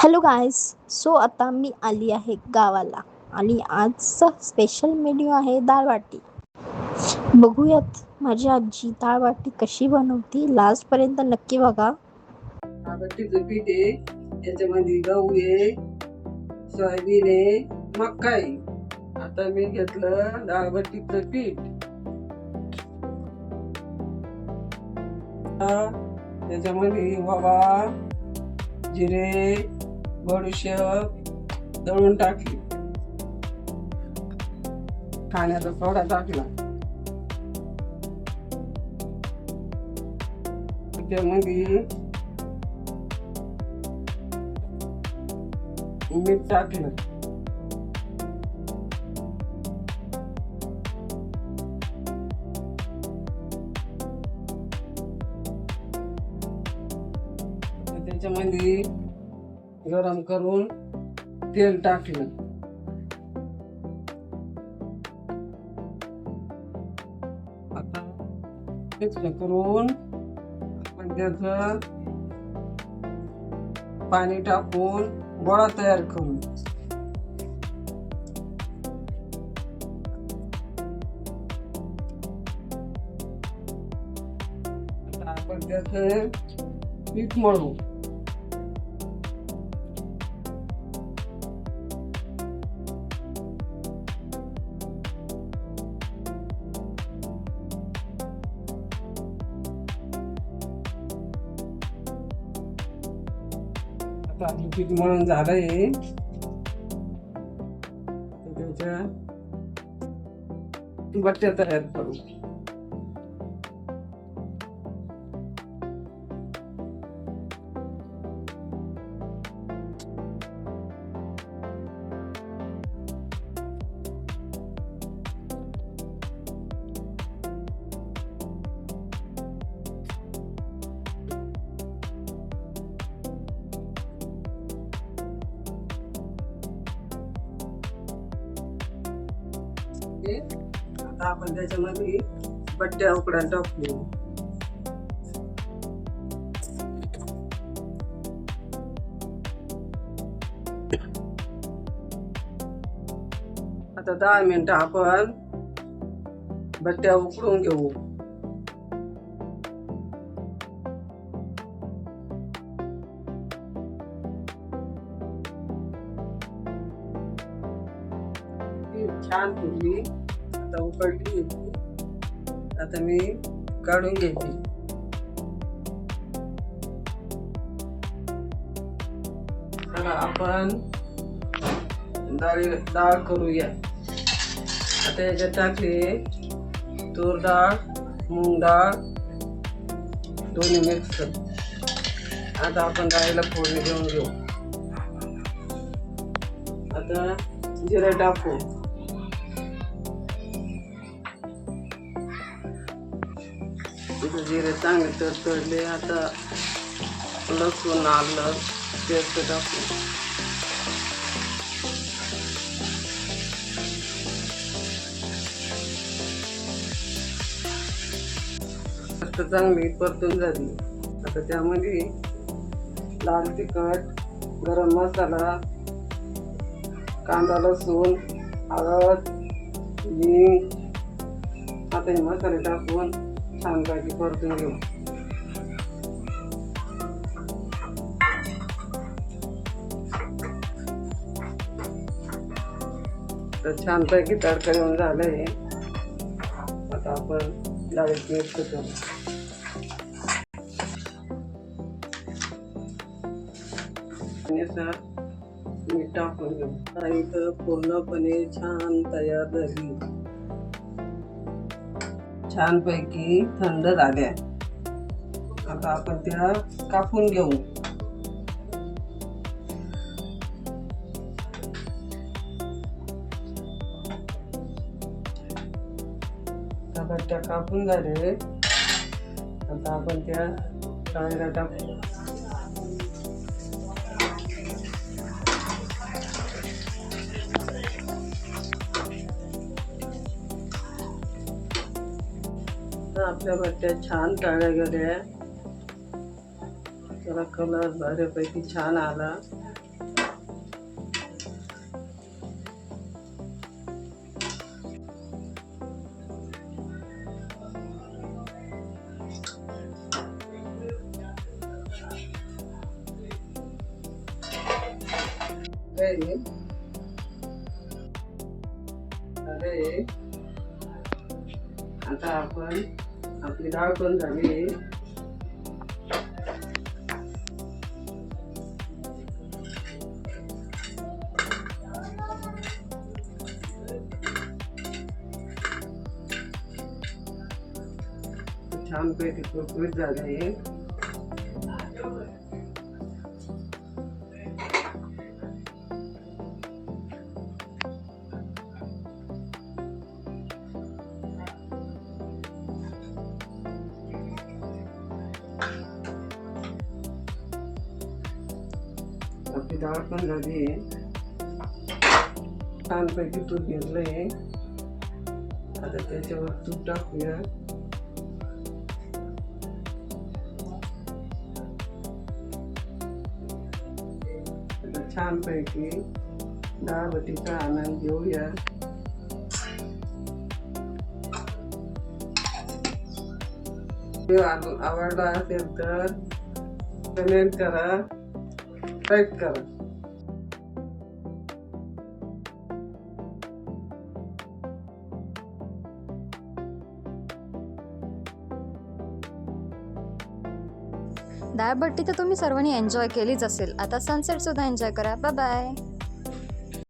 Hello guys. So आता मी आली आहे गावाला आणि आजचा स्पेशल मेन्यू आहे डाळ बाटी. बघूयात माझी आजी डाळ बाटी कशी बनवते. लास्टपर्यंत नक्की बघा. डाळबट्टीचं पीठ आहे, त्याच्यामध्ये गहू आहे, सोयाबीन आहे, मका आहे. आता मी घेतलं डाळबट्टीचं पीठ. त्याच्यामध्ये ओवा, जिरे, बडीशेप दळून टाकली. खाण्याचा सोडा टाकला. त्यामध्ये मीठ टाकलं. त्याच्यामध्ये गरम करून तेल टाकलं. आता मिक्स करून आपण त्याचं पाणी टाकून गोळा तयार करू. आता आपण त्याचं पीठ मळू. आता आपलं पीठ मळून झालंय. त्याच्या बट्ट्या तयार करू. आता आपण त्याच्यामध्ये बट्ट्या उकडायला टाकू. आता 10 मिनिटं आपण बट्ट्या उकडून घेऊ. छान फुलली. आता उकळली होती. आता मी काढून घेते. आता आपण डाळ करूया. आता याच्यात टाकले तूर डाळ, मूग डाळ दोन्ही मिक्स. आता आपण डाळीला फोडणी देऊन घेऊ. आता जिरे टाकू. जिरे चांगले तडतडले. आता लसूण, आलं पेस्ट टाकू. चांगली परतून झाली. आता त्यामध्ये लाल तिखट, गरम मसाला, कांदा, लसूण, हळद, हिंग आता हे मसाले टाकून छानपैकी परतून घेऊ. तर छानपैकी तडका येऊन झालंय. आता आपण डाळीत मिक्स करू. मीठ टाकून घेऊ. इथं पूर्णपणे छान तयार झाली. छानपैकी थंड झाल्या. आता आपण त्या कापून घेऊ. बट्ट्या कापून झाले. आता आपण त्या डाळीला टाकू. आपल्या बट्ट्या छान तळल्या गेल्या. त्याला कलर बऱ्यापैकी छान आला. अरे अरे आता आपण आपली डाळ पण झाली. छानपैकी कुरकुरीत झाले. आपली डाळ पण झाली. छानपैकी तूप घेतलंय. आता त्याच्यावर तूप टाकूया. आता छानपैकी डाळ बटीचा आनंद घेऊया. व्हिडिओ आवडला असेल तर कमेंट करा, लाईक करा. डाळबट्टी तर तुम्ही सर्वांनी एन्जॉय केलीच असेल. आता सनसेट सुद्धा एन्जॉय करा. Bye bye.